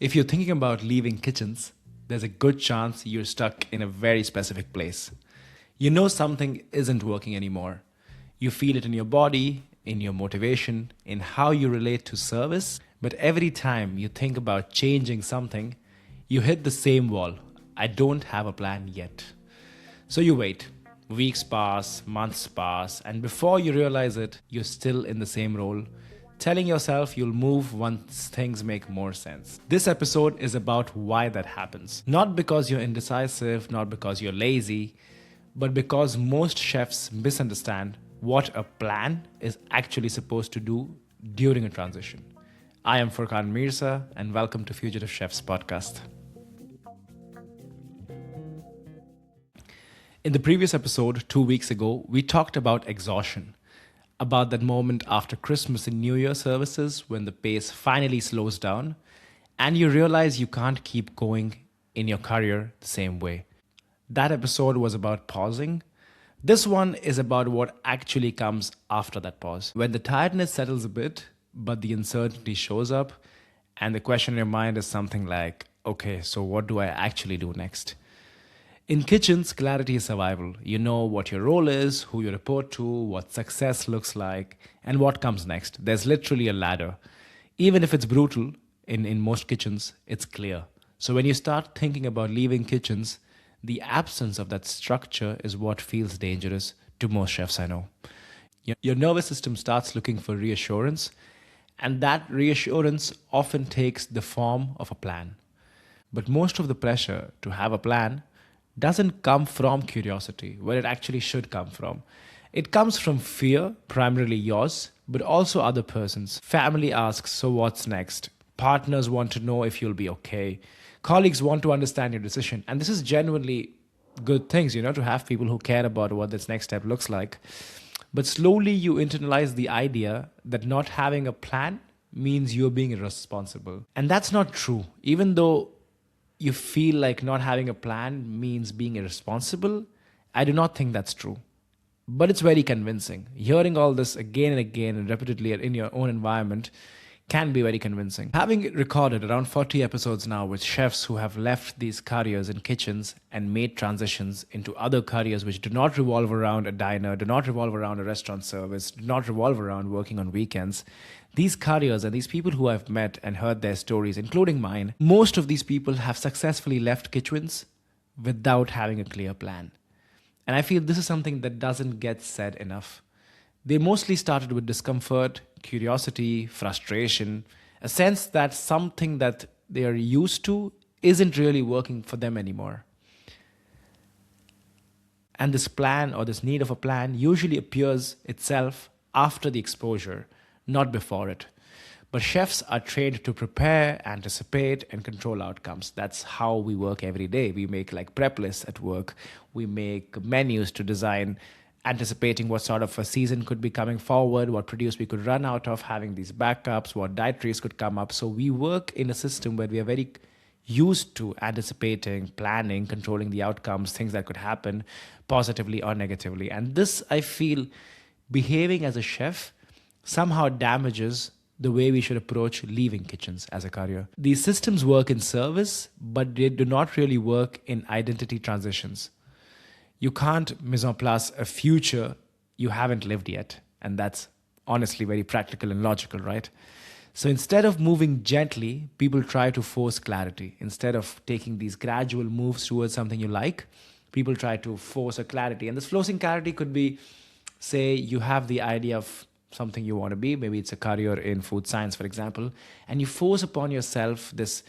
If you're thinking about leaving kitchens, there's a good chance you're stuck in a very specific place. You know something isn't working anymore. You feel it in your body, in your motivation, in how you relate to service. But every time you think about changing something, you hit the same wall. I don't have a plan yet. So you wait. Weeks pass, months pass, and before you realize it, you're still in the same role, telling yourself you'll move once things make more sense. This episode is about why that happens. Not because you're indecisive, not because you're lazy, but because most chefs misunderstand what a plan is actually supposed to do during a transition. I am Furkan Mirza, and welcome to Fugitive Chefs podcast. In the previous episode, 2 weeks ago, we talked about exhaustion, about that moment after Christmas and New Year services when the pace finally slows down and you realize you can't keep going in your career the same way. That episode was about pausing. This one is about what actually comes after that pause. When the tiredness settles a bit, but the uncertainty shows up, and the question in your mind is something like, okay, so what do I actually do next? In kitchens, clarity is survival. You know what your role is, who you report to, what success looks like, and what comes next. There's literally a ladder. Even if it's brutal, in most kitchens, it's clear. So when you start thinking about leaving kitchens, the absence of that structure is what feels dangerous to most chefs I know. Your nervous system starts looking for reassurance, and that reassurance often takes the form of a plan. But most of the pressure to have a plan doesn't come from curiosity, where it actually should come from. It comes from fear, primarily yours, but also other persons. Family asks, so what's next? Partners want to know if you'll be okay. Colleagues want to understand your decision. And this is genuinely good things, to have people who care about what this next step looks like. But slowly you internalize the idea that not having a plan means you're being irresponsible. And that's not true. Even though you feel like not having a plan means being irresponsible, I do not think that's true. But it's very convincing. Hearing all this again and again and repeatedly in your own environment can be very convincing. Having recorded around 40 episodes now with chefs who have left these careers in kitchens and made transitions into other careers which do not revolve around a diner, do not revolve around a restaurant service, do not revolve around working on weekends, these careers and these people who I've met and heard their stories, including mine, most of these people have successfully left kitchens without having a clear plan. And I feel this is something that doesn't get said enough. They mostly started with discomfort, curiosity, frustration, a sense that something that they are used to isn't really working for them anymore. And this plan or this need of a plan usually appears itself after the exposure, not before it. But chefs are trained to prepare, anticipate, and control outcomes. That's how we work every day. We make prep lists at work. We make menus to design, anticipating what sort of a season could be coming forward, what produce we could run out of, having these backups, what dietaries could come up. So we work in a system where we are very used to anticipating, planning, controlling the outcomes, things that could happen positively or negatively. And this, I feel, behaving as a chef somehow damages the way we should approach leaving kitchens as a career. These systems work in service, but they do not really work in identity transitions. You can't mise en place a future you haven't lived yet. And that's honestly very practical and logical, right? So instead of moving gently, people try to force clarity. Instead of taking these gradual moves towards something you like, people try to force a clarity. And this forcing clarity could be, say, you have the idea of something you want to be. Maybe it's a career in food science, for example. And you force upon yourself this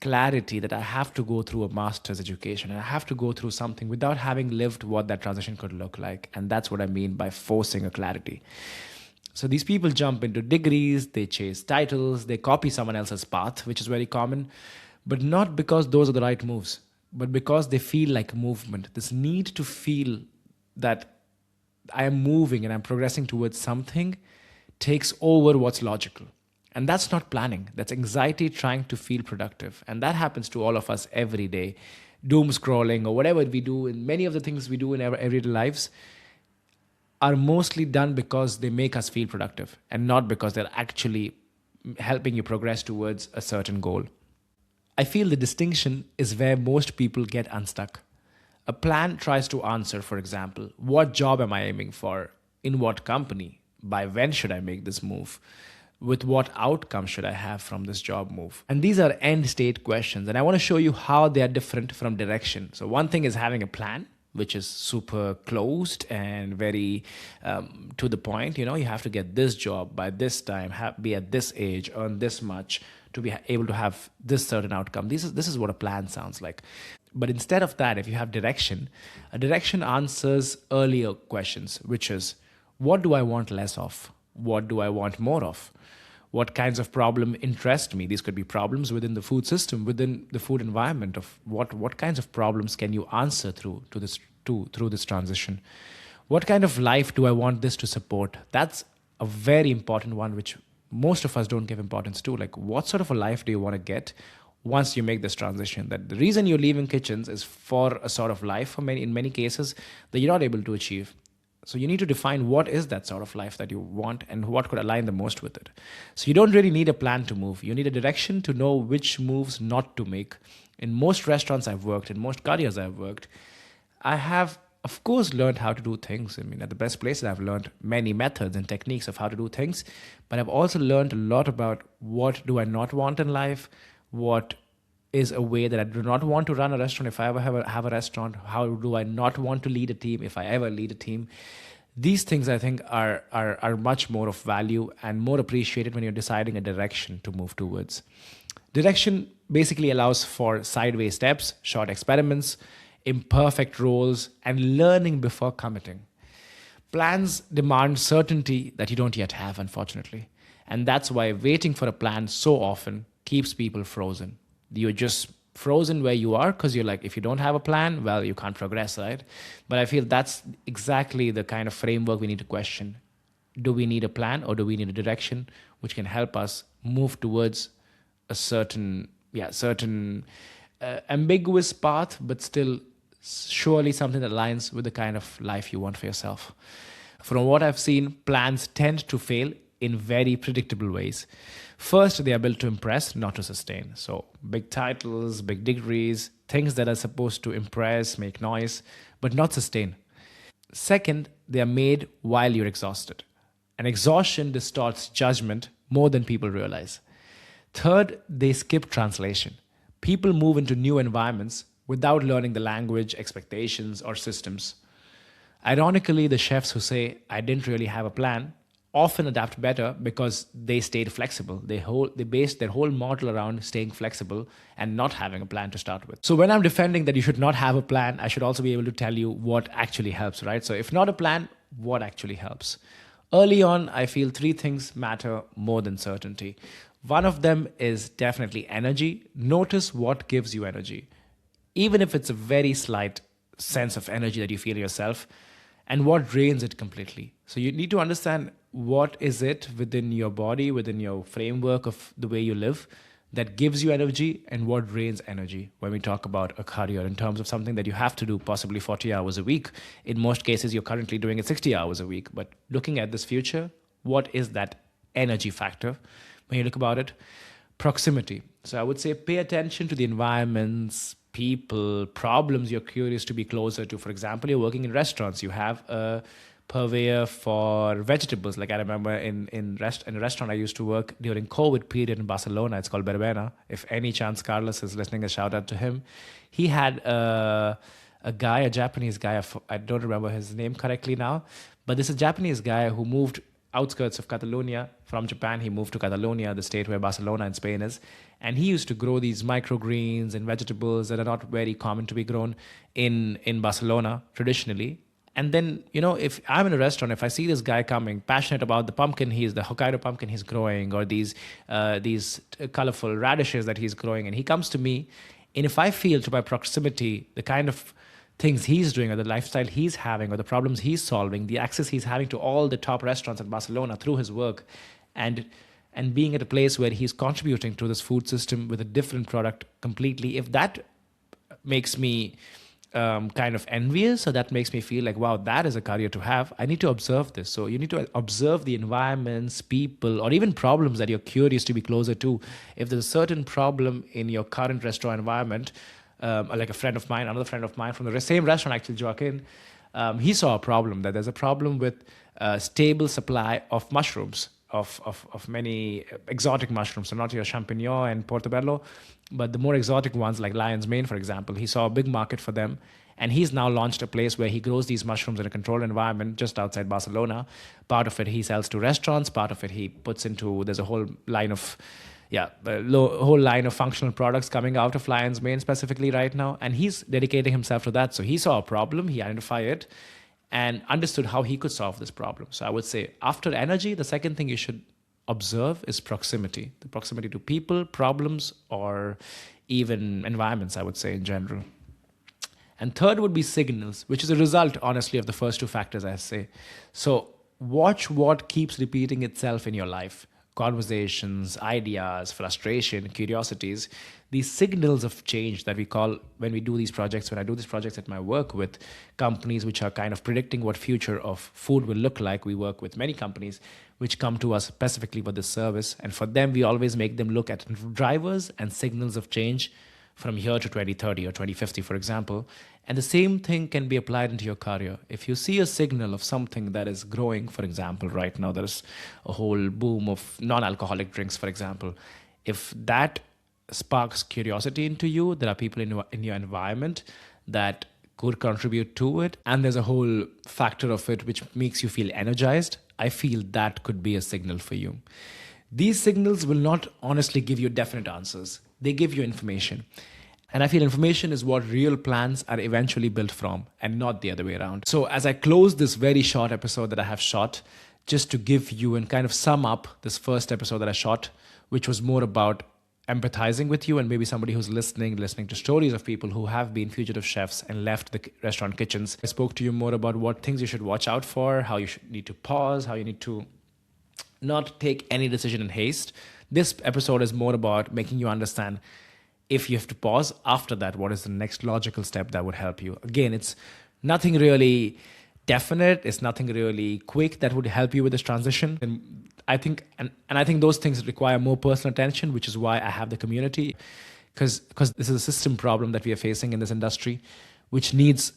clarity that I have to go through a master's education and I have to go through something without having lived what that transition could look like. And that's what I mean by forcing a clarity. So these people jump into degrees, they chase titles, they copy someone else's path, which is very common, but not because those are the right moves, but because they feel like movement. This need to feel that I am moving and I'm progressing towards something takes over what's logical. And that's not planning. That's anxiety trying to feel productive. And that happens to all of us every day. Doom scrolling or whatever we do, and many of the things we do in our everyday lives are mostly done because they make us feel productive and not because they're actually helping you progress towards a certain goal. I feel the distinction is where most people get unstuck. A plan tries to answer, for example, what job am I aiming for? In what company? By when should I make this move? With what outcome should I have from this job move? And these are end state questions. And I want to show you how they are different from direction. So, one thing is having a plan, which is super closed and very to the point. You know, you have to get this job by this time, be at this age, earn this much to be able to have this certain outcome. This is what a plan sounds like. But instead of that, if you have direction, a direction answers earlier questions, which is what do I want less of? What do I want more of? What kinds of problem interest me? These could be problems within the food system, within the food environment. Of what kinds of problems can you answer through this transition? What kind of life do I want this to support? That's a very important one, which most of us don't give importance to. Like, what sort of a life do you want to get once you make this transition? That the reason you're leaving kitchens is for a sort of life, in many cases, that you're not able to achieve. So you need to define what is that sort of life that you want and what could align the most with it. So you don't really need a plan to move. You need a direction to know which moves not to make. In most restaurants I've worked, in most careers I've worked, I have, of course, learned how to do things. I mean, at the best places, I've learned many methods and techniques of how to do things. But I've also learned a lot about what do I not want in life, what is a way that I do not want to run a restaurant if I ever have a restaurant. How do I not want to lead a team if I ever lead a team? These things, I think, are much more of value and more appreciated when you're deciding a direction to move towards. Direction basically allows for sideways steps, short experiments, imperfect roles, and learning before committing. Plans demand certainty that you don't yet have, unfortunately. And that's why waiting for a plan so often keeps people frozen. You're just frozen where you are because you're like, if you don't have a plan, well, you can't progress, right? But I feel that's exactly the kind of framework we need to question. Do we need a plan or do we need a direction which can help us move towards a certain ambiguous path, but still surely something that aligns with the kind of life you want for yourself? From what I've seen, plans tend to fail in very predictable ways. First, they are built to impress, not to sustain. So, big titles, big degrees, things that are supposed to impress, make noise, but not sustain. Second, they are made while you're exhausted. And exhaustion distorts judgment more than people realize. Third, they skip translation. People move into new environments without learning the language, expectations, or systems. Ironically, the chefs who say, I didn't really have a plan, often adapt better because they stayed flexible. They based their whole model around staying flexible and not having a plan to start with. So when I'm defending that you should not have a plan, I should also be able to tell you what actually helps, right? So if not a plan, what actually helps? Early on, I feel three things matter more than certainty. One of them is definitely energy. Notice what gives you energy, even if it's a very slight sense of energy that you feel yourself, and what drains it completely. So you need to understand what is it within your body, within your framework of the way you live, that gives you energy and what drains energy when we talk about a career in terms of something that you have to do possibly 40 hours a week. In most cases, you're currently doing it 60 hours a week. But looking at this future, what is that energy factor? When you look about it, proximity. So I would say pay attention to the environments, people, problems you're curious to be closer to. For example, you're working in restaurants. You have a purveyor for vegetables. Like I remember in a restaurant I used to work during COVID period in Barcelona. It's called Berbena. If any chance Carlos is listening, a shout out to him. He had a Japanese guy. I don't remember his name correctly now, but this is a Japanese guy who moved outskirts of Catalonia from Japan. He moved to Catalonia, the state where Barcelona in Spain is, and he used to grow these microgreens and vegetables that are not very common to be grown in Barcelona traditionally. And then, if I'm in a restaurant, if I see this guy coming, passionate about the Hokkaido pumpkin he's growing, or these colorful radishes that he's growing, and he comes to me, and if I feel to my proximity the kind of things he's doing, or the lifestyle he's having, or the problems he's solving, the access he's having to all the top restaurants in Barcelona through his work, and being at a place where he's contributing to this food system with a different product completely, if that makes me kind of envious. So that makes me feel like, wow, that is a career to have. I need to observe this. So you need to observe the environments, people, or even problems that you're curious to be closer to. If there's a certain problem in your current restaurant environment, like a friend of mine, another friend of mine from the same restaurant, actually, Joaquin, he saw a problem that there's a problem with stable supply of mushrooms, of many exotic mushrooms. So not your champignon and portobello, but the more exotic ones like lion's mane, for example. He saw a big market for them. And he's now launched a place where he grows these mushrooms in a controlled environment just outside Barcelona. Part of it he sells to restaurants. Part of it he puts into, there's a whole line of, whole line of functional products coming out of lion's mane specifically right now. And he's dedicating himself to that. So he saw a problem, he identified it, and understood how he could solve this problem. So I would say after energy, the second thing you should observe is proximity. The proximity to people, problems, or even environments, I would say in general. And third would be signals, which is a result, honestly, of the first two factors, I say. So watch what keeps repeating itself in your life. Conversations, ideas, frustration, curiosities, these signals of change that we call when we do these projects, when I do these projects at my work with companies which are kind of predicting what future of food will look like. We work with many companies which come to us specifically for this service. And for them, we always make them look at drivers and signals of change from here to 2030 or 2050, for example. And the same thing can be applied into your career. If you see a signal of something that is growing, for example, right now there's a whole boom of non-alcoholic drinks, for example. If that sparks curiosity into you, there are people in your environment that could contribute to it, and there's a whole factor of it which makes you feel energized, I feel that could be a signal for you. These signals will not honestly give you definite answers. They give you information. And I feel information is what real plans are eventually built from, and not the other way around. So as I close this very short episode that I have shot, just to give you and kind of sum up this first episode that I shot, which was more about empathizing with you and maybe somebody who's listening to stories of people who have been fugitive chefs and left the restaurant kitchens. I spoke to you more about what things you should watch out for, how you should need to pause, how you need to not take any decision in haste. This episode is more about making you understand if you have to pause after that, what is the next logical step that would help you. Again, it's nothing really definite. It's nothing really quick that would help you with this transition. And I think, and I think those things require more personal attention, which is why I have the community, because this is a system problem that we are facing in this industry, which needs,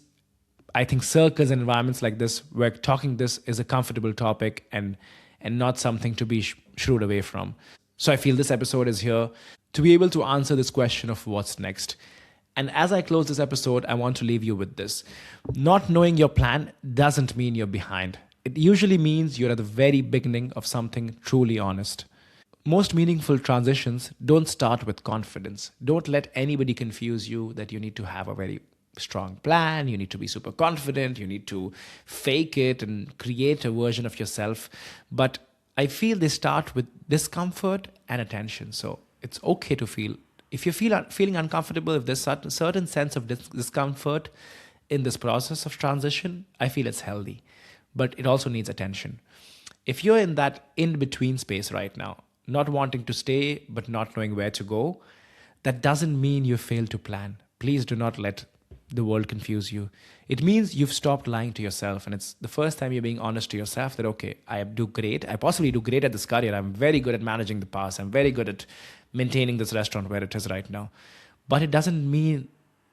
I think, circles and environments like this where talking this is a comfortable topic and not something to be shrewd away from. So I feel this episode is here to be able to answer this question of what's next. And as I close this episode, I want to leave you with this. Not knowing your plan doesn't mean you're behind. It usually means you're at the very beginning of something truly honest. Most meaningful transitions don't start with confidence. Don't let anybody confuse you that you need to have a very strong plan, you need to be super confident, you need to fake it and create a version of yourself. But I feel they start with discomfort and attention. So it's okay to feel, if you're feeling uncomfortable, if there's a certain sense of discomfort in this process of transition, I feel it's healthy, but it also needs attention. If you're in that in-between space right now, not wanting to stay, but not knowing where to go, that doesn't mean you failed to plan. Please do not let the world confuse you. It means you've stopped lying to yourself, and it's the first time you're being honest to yourself that, okay, I do great. I possibly do great at this career. I'm very good at managing the past. I'm very good at maintaining this restaurant where it is right now. But it doesn't mean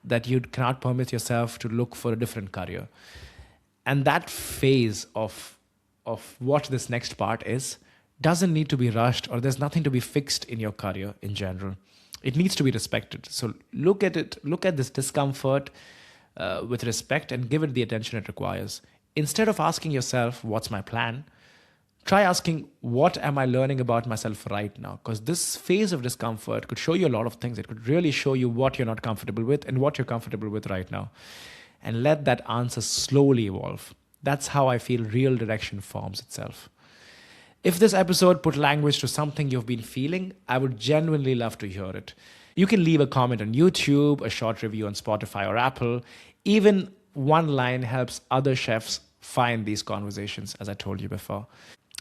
that you cannot permit yourself to look for a different career. And that phase of what this next part is doesn't need to be rushed, or there's nothing to be fixed in your career in general. It needs to be respected. So look at this discomfort with respect and give it the attention it requires. Instead of asking yourself, what's my plan? Try asking, what am I learning about myself right now? Because this phase of discomfort could show you a lot of things. It could really show you what you're not comfortable with and what you're comfortable with right now. And let that answer slowly evolve. That's how I feel real direction forms itself. If this episode put language to something you've been feeling, I would genuinely love to hear it. You can leave a comment on YouTube, a short review on Spotify or Apple. Even one line helps other chefs find these conversations, as I told you before.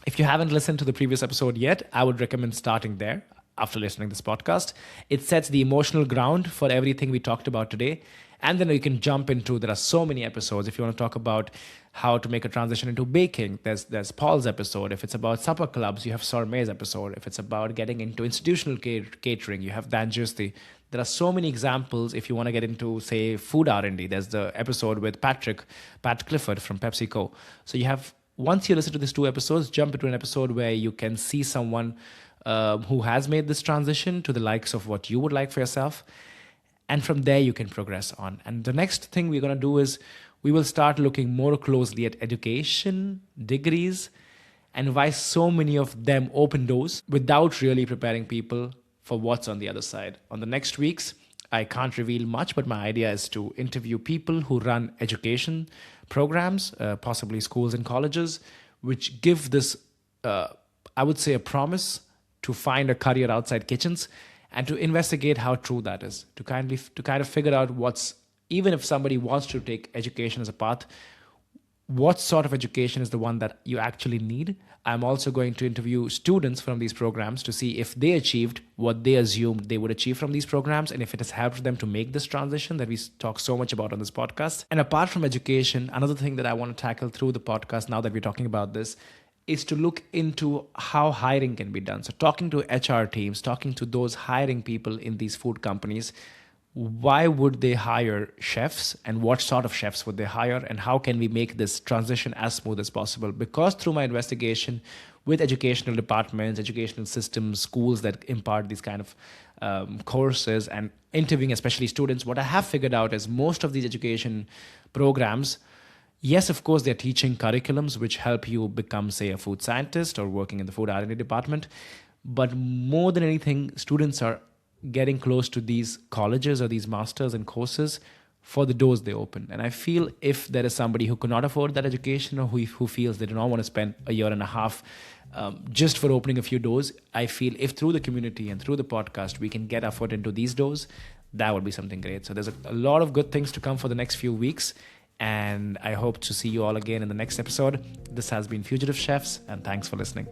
If you haven't listened to the previous episode yet, I would recommend starting there. after listening to this podcast. It sets the emotional ground for everything we talked about today. And then you can jump into, there are so many episodes. If you want to talk about how to make a transition into baking, there's Paul's episode. If it's about supper clubs, you have Sormay's episode. If it's about getting into institutional catering, you have Dan Justi. There are so many examples. If you want to get into, say, food R&D, there's the episode with Pat Clifford from PepsiCo. So you have, once you listen to these two episodes, jump into an episode where you can see someone who has made this transition to the likes of what you would like for yourself. And from there, you can progress on. And the next thing we're going to do is we will start looking more closely at education, degrees, and why so many of them open doors without really preparing people for what's on the other side. On the next weeks, I can't reveal much, but my idea is to interview people who run education programs, possibly schools and colleges, which give this, I would say, a promise to find a career outside kitchens, and to investigate how true that is, to kind of figure out what's, even if somebody wants to take education as a path, what sort of education is the one that you actually need. I'm also going to interview students from these programs to see if they achieved what they assumed they would achieve from these programs, and if it has helped them to make this transition that we talk so much about on this podcast. And apart from education, another thing that I want to tackle through the podcast, now that we're talking about this, is to look into how hiring can be done. So talking to HR teams, talking to those hiring people in these food companies, why would they hire chefs, and what sort of chefs would they hire, and how can we make this transition as smooth as possible? Because through my investigation with educational departments, educational systems, schools that impart these kind of courses, and interviewing especially students, what I have figured out is most of these education programs, yes, of course, they're teaching curriculums which help you become, say, a food scientist or working in the food R&D department. But more than anything, students are getting close to these colleges or these masters and courses for the doors they open. And I feel if there is somebody who cannot afford that education, or who feels they do not want to spend a year and a half just for opening a few doors, I feel if through the community and through the podcast we can get our foot into these doors, that would be something great. So there's a lot of good things to come for the next few weeks. And I hope to see you all again in the next episode. This has been Fugitive Chefs, and thanks for listening.